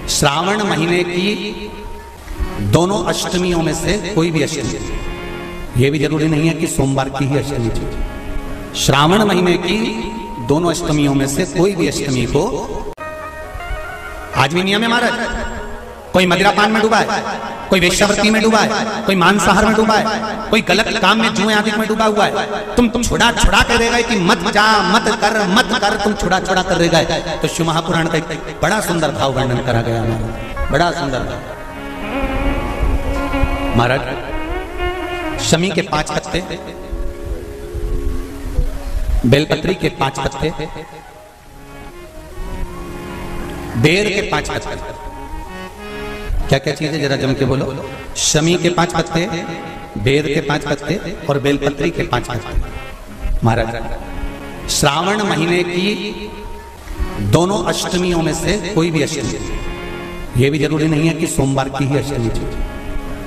श्रावण महीने की दोनों अष्टमियों में से कोई भी अष्टमी, यह भी जरूरी नहीं है कि सोमवार की ही अष्टमी थी। श्रावण महीने की दोनों अष्टमियों में से कोई भी अष्टमी को, आज भी नियम है महाराज, कोई मदिरापान में डूबा है, कोई वेश्यावृत्ति में डूबा है, कोई मांसाहार में डूबा है, कोई गलत काम में जुए आदि में डूबा हुआ है, तुम छुड़ा छुड़ा कर रह गए कि मत जा मत कर, तुम छुड़ा छुड़ा कर रह गए। तो शिव महापुराण का एक बड़ा सुंदर भाव वर्णन करा गया है, बड़ा सुंदर महाराज। शमी के 5 पत्ते, बेलपत्री के 5 पत्ते, बेर के 5 पत्ते, क्या क्या चीज है जरा जम के बोलो। शमी के 5 पत्ते, बेर के 5 पत्ते और बेलपत्री के 5 पत्ते। महाराज श्रावण महीने की दोनों अष्टमियों में से कोई भी अष्टमी, यह भी जरूरी नहीं है कि सोमवार की ही अष्टमी थी।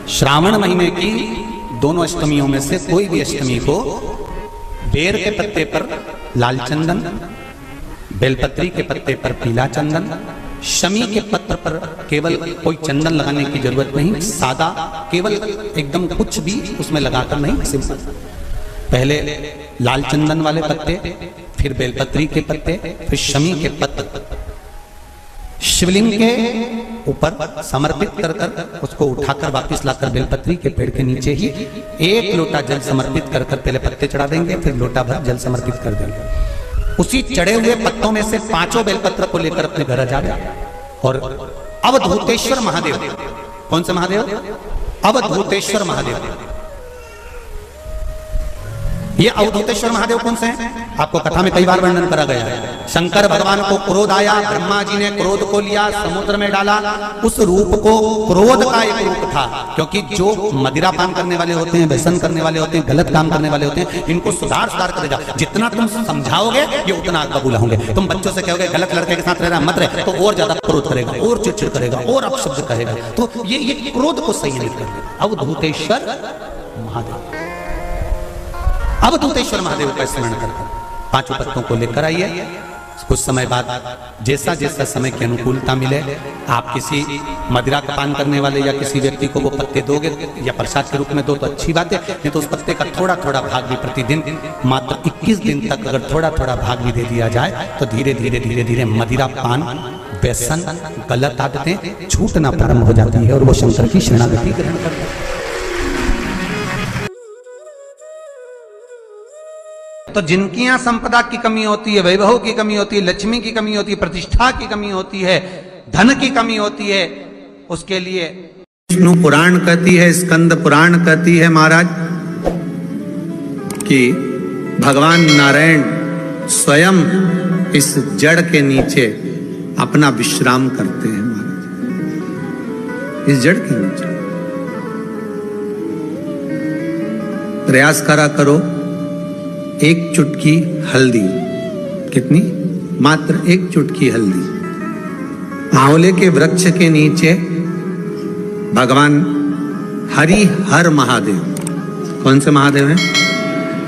श्रावण महीने की दोनों अष्टमियों में से कोई भी अष्टमी को बेर के पत्ते पर लाल चंदन, बेलपत्री के पत्ते पर पीला चंदन, शमी के पत्र पर केवल कोई चंदन लगाने की जरूरत नहीं, सादा केवल एकदम कुछ भी उसमें लगाकर नहीं, सिंपल पहले लाल चंदन वाले पत्ते, फिर बेलपत्री के पत्ते, फिर शमी के पत्र शिवलिंग के ऊपर समर्पित कर कर उसको उठाकर वापस लाकर बेलपत्री के पेड़ के नीचे ही 1 लोटा जल समर्पित कर कर पहले पत्ते चढ़ा देंगे, फिर लोटा भर जल समर्पित कर देंगे। उसी चढ़े हुए पत्तों में से 5 बेलपत्र को लेकर अपने घर आ जाए और अवधूतेश्वर महादेव, कौन से महादेव? अवधूतेश्वर महादेव। ये अवधूतेश्वर महादेव कौन से हैं? आपको कथा में कई बार वर्णन करा गया है। शंकर भगवान को क्रोध आया, ब्रह्मा जी ने क्रोध को लिया, समुद्र में डाला। उस रूप को क्रोध का एक रूप था, क्योंकि जो मदिरापान करने वाले होते हैं, व्यसन करने वाले होते हैं, गलत काम करने वाले होते हैं, इनको सुधार कर जा। जितना तुम समझाओगे ये उतना आग बबूला होंगे। तुम बच्चों से कहोगे गलत लड़के के साथ रहना मत रहे, तो और ज्यादा क्रोध करेगा, और चिड़चिड़ करेगा, और अपशब्द कहेगा। तो ये क्रोध को सही नहीं करते। अवधूतेश्वर महादेव, अवधूतेश्वर महादेव का स्मरण करकर 5 पत्तों को लेकर आइए। कुछ समय बाद जैसा जैसा समय की अनुकूलता मिले, आप किसी मदिरा का पान करने वाले या किसी व्यक्ति को वो पत्ते दोगे या प्रसाद के रूप में दो तो अच्छी बात है, नहीं तो उस पत्ते का थोड़ा थोड़ा भाग भी प्रतिदिन मात्र 21 दिन तक अगर थोड़ा थोड़ा भाग भी दे दिया जाए तो धीरे धीरे धीरे धीरे मदिरा पान, व्यसन, गलत आदतें छूटना प्रारंभ हो जाती है और वो शंकर की शरणागति ग्रहण करता है। तो जिनकी यहाँ संपदा की कमी होती है, वैभव की कमी होती है, लक्ष्मी की कमी होती है, प्रतिष्ठा की कमी होती है, धन की कमी होती है, उसके लिए विष्णु पुराण कहती है, स्कंद पुराण कहती है महाराज कि भगवान नारायण स्वयं इस जड़ के नीचे अपना विश्राम करते हैं महाराज, इस जड़ के नीचे। प्रयास करा करो, 1 चुटकी हल्दी, कितनी? मात्र 1 चुटकी हल्दी, आंवले के वृक्ष के नीचे भगवान हरि हर महादेव, कौन से महादेव हैं?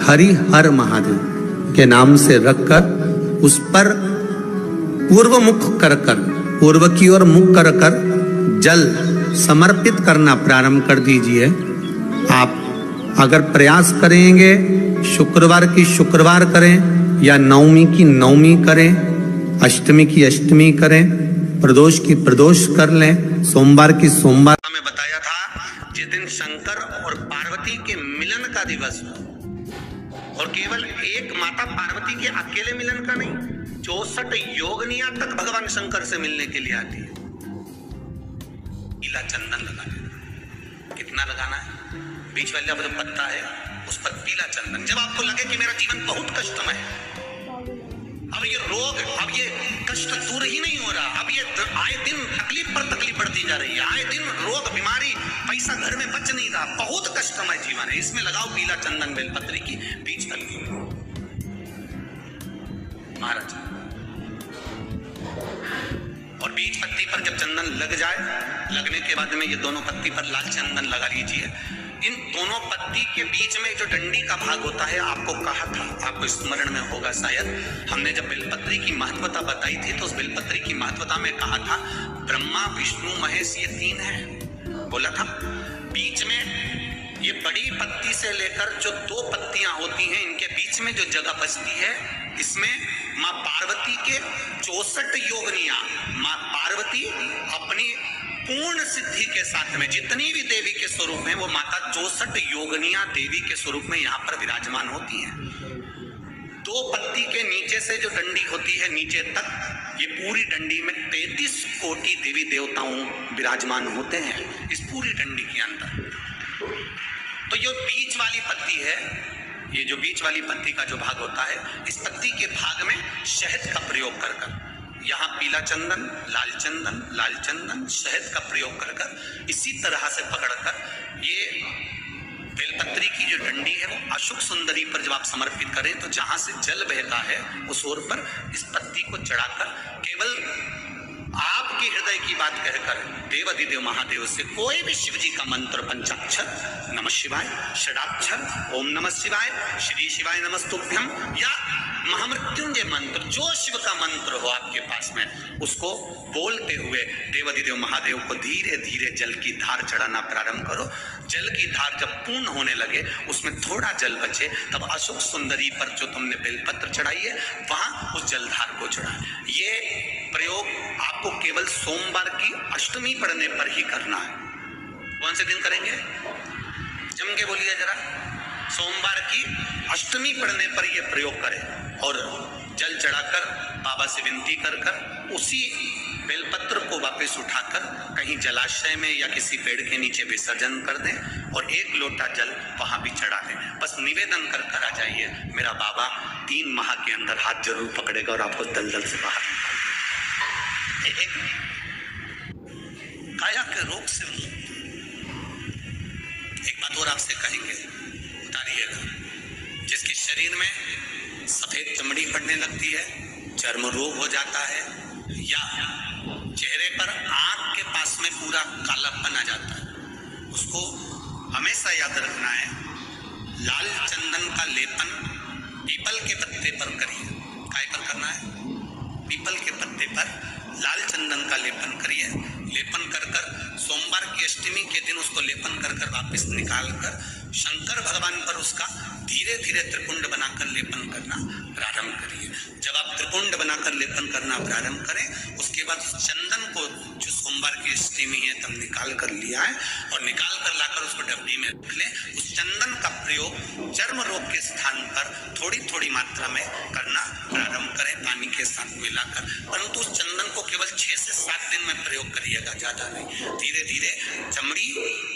हरि हर महादेव के नाम से रखकर उस पर पूर्व मुख कर कर, पूर्व की ओर मुख कर कर जल समर्पित करना प्रारंभ कर दीजिए। आप अगर प्रयास करेंगे, शुक्रवार की शुक्रवार करें या नवमी की नवमी करें, अष्टमी की अष्टमी करें, प्रदोष की प्रदोष कर लें, सोमवार की सोमवार। में बताया था जिस दिन शंकर और पार्वती के मिलन का दिवस हो, और केवल एक माता पार्वती के अकेले मिलन का नहीं, 64 योगनियां तक भगवान शंकर से मिलने के लिए आती है। पीला चंदन लगाना, कितना लगाना है? बीच वाला जो पत्ता है उस पर पीला चंदन। जब आपको लगे कि मेरा जीवन बहुत कष्टमय है, अब ये रोग, अब ये कष्ट दूर ही नहीं हो रहा, अब ये आए दिन तकलीफ पर तकलीफ बढ़ती जा रही है, आए दिन रोग, बीमारी, पैसा घर में बच नहीं रहा, बहुत कष्टमय जीवन है, इसमें लगाओ पीला चंदन बेलपत्री की बीज तलवी महाराज। और बीज पत्ती पर जब चंदन लग जाए, लगने के बाद में ये दोनों पत्ती पर लाल चंदन लगा लीजिए। इन दोनों पत्ती के बीच में जो डंडी का भाग होता है, आपको कहा था, आपको स्मरण में होगा शायद, हमने जब बेलपत्री की महत्वता बताई थी तो उस बेलपत्री की महत्वता में कहा था ब्रह्मा विष्णु महेश ये तीन है, बोला था। बीच में ये बड़ी पत्ती से लेकर जो दो पत्तियां होती हैं, इनके बीच में जो जगह बचती है, इसमें माँ पार्वती के 64 योगनियां, माँ पार्वती अपनी पूर्ण सिद्धि के साथ में जितनी भी देवी के स्वरूप हैं, वो माता 64 योगनियां देवी के स्वरूप में यहाँ पर विराजमान होती हैं। दो पत्ती के नीचे से जो डंडी होती है नीचे तक, ये पूरी डंडी में 33 कोटि देवी देवताओं विराजमान होते हैं इस पूरी डंडी के अंदर। तो ये बीच वाली पत्ती है, ये जो बीच वाली पत्ती का जो भाग होता है, इस पत्ती के भाग में शहद का प्रयोग कर यहाँ पीला चंदन, लाल चंदन, शहद का प्रयोग कर इसी तरह से पकड़कर ये बेलपत्री की जो डंडी है वो अशोक सुंदरी पर जब आप समर्पित करें तो जहां से जल बहता है उस ओर पर इस पत्ती को चढ़ाकर केवल आपके हृदय की बात कहकर देवाधिदेव महादेव से कोई भी शिव जी का मंत्र, पंचाक्षर, नमः शिवाय, षडाक्षर, ओम नमः शिवाय, श्री शिवाय नमस्तुभ्यम, या महामृत्युंजय मंत्र, जो शिव का मंत्र हो आपके पास में, उसको बोलते हुए देवाधिदेव महादेव को धीरे धीरे जल की धार चढ़ाना प्रारंभ करो। जल की धार जब पूर्ण होने लगे, उसमें थोड़ा जल बचे, तब अशोक सुंदरी पर जो तुमने बेलपत्र चढ़ाई है वहां उस जलधार को चढ़ाए। ये प्रयोग आपको केवल सोमवार की अष्टमी पढ़ने पर ही करना है। कौन से दिन करेंगे? जम के बोलिए जरा। सोमवार की अष्टमी पढ़ने पर यह प्रयोग करें और जल चढ़ाकर बाबा से विनती कर उसी बेलपत्र को वापस उठाकर कहीं जलाशय में या किसी पेड़ के नीचे विसर्जन कर दें और 1 लोटा जल वहां भी चढ़ा दें। बस निवेदन कर आ जाइए, मेरा बाबा 3 माह के अंदर हाथ जरूर पकड़ेगा और आपको दलदल से बाहर एक काया के रोग से एक बात और आपसे कहेंगे, उतारिएगा। जिसके शरीर में सफेद चमड़ी पड़ने लगती है, चर्म रोग हो जाता है, या चेहरे पर आंख के पास में पूरा कालापन आ जाता है, उसको हमेशा याद रखना है, लाल चंदन का लेपन पीपल के पत्ते पर करिए। काय पर करना है? पीपल के पत्ते पर लाल चंदन का लेपन करिए। लेपन कर सोमवार की अष्टमी के दिन उसको लेपन कर वापस निकाल कर शंकर भगवान पर उसका धीरे धीरे त्रिपुंड बनाकर लेपन करना प्रारंभ करिए। जब आप त्रिपुंड बनाकर लेपन करना प्रारंभ करें, उसके बाद चंदन को जो सोमवार की अष्टमी है तब निकाल कर लिया है और निकाल कर लाकर उसको डब्बी में रख लें। उस चंदन का प्रयोग चर्म रोग के स्थान पर थोड़ी थोड़ी मात्रा में करना प्रारंभ करें, पानी के साथ मिलाकर। परंतु उस चंदन को केवल 6 से 7 दिन में प्रयोग करिएगा, ज्यादा नहीं। धीरे धीरे चमड़ी,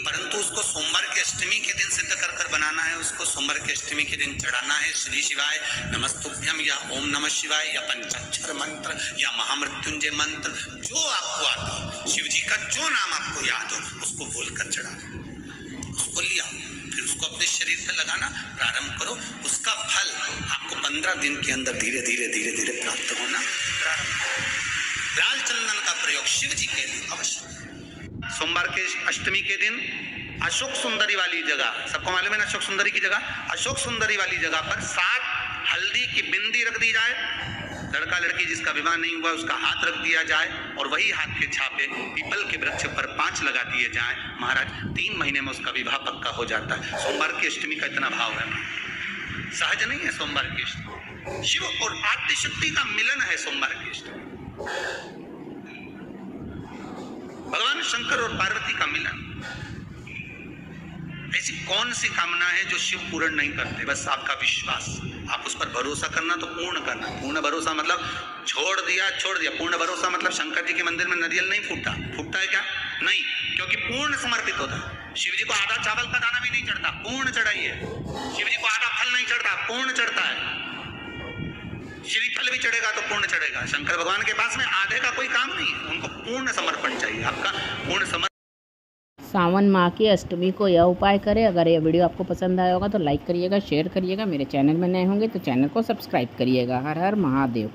परंतु उसको सोमवार की अष्टमी के दिन सिद्ध कर बनाना है। उसको सोमवार की अष्टमी के दिन चढ़ाना है श्री शिवाय नमस्तुभ्यम या ओम नमः शिवाय या पंचाक्षर मंत्र या महामृत्युंजय मंत्र, जो आपको आता हो, शिव जी का जो नाम आपको याद हो उसको बोलकर चढ़ाना। उसको लिया, फिर उसको अपने शरीर पर लगाना प्रारंभ करो। उसका फल आपको 15 दिन के अंदर धीरे धीरे प्राप्त होना प्रारंभ। लाल चंदन का प्रयोग शिव जी के लिए अवश्य। सोमवार के अष्टमी के दिन अशोक सुंदरी वाली जगह, सबको मालूम है ना अशोक सुंदरी की जगह, अशोक सुंदरी वाली जगह पर 7 हल्दी की बिंदी रख दी जाए। लड़का लड़की जिसका विवाह नहीं हुआ उसका हाथ रख दिया जाए और वही हाथ के छापे पीपल के वृक्ष पर 5 लगा दिए जाए। महाराज 3 महीने में उसका विवाह पक्का हो जाता है। सोमवार की अष्टमी का इतना भाव है, सहज नहीं है। सोमवार की अष्टमी शिव और आद्य शक्ति का मिलन है। सोमवार की अष्टमी भगवान शंकर और पार्वती का मिलन। ऐसी कौन सी कामना है जो शिव पूर्ण नहीं करते? बस आपका विश्वास, आप उस पर भरोसा करना तो पूर्ण करना। पूर्ण भरोसा मतलब छोड़ दिया। पूर्ण भरोसा मतलब शंकर जी के मंदिर में नारियल नहीं फूटता है क्या? नहीं, क्योंकि पूर्ण समर्पित होता है। शिव जी को आधा चावल का दाना भी नहीं चढ़ता, पूर्ण चढ़ाइए। शिव जी को आधा फल नहीं चढ़ता, पूर्ण चढ़ता है। श्रीफल भी चढ़ेगा तो पूर्ण चढ़ेगा। शंकर भगवान के पास में आधे का कोई काम नहीं, उनको पूर्ण समर्पण चाहिए। आपका पूर्ण समर्पण। सावन माह की अष्टमी को यह उपाय करें। अगर यह वीडियो आपको पसंद आया होगा तो लाइक करिएगा, शेयर करिएगा। मेरे चैनल में नए होंगे तो चैनल को सब्सक्राइब करिएगा। हर हर महादेव।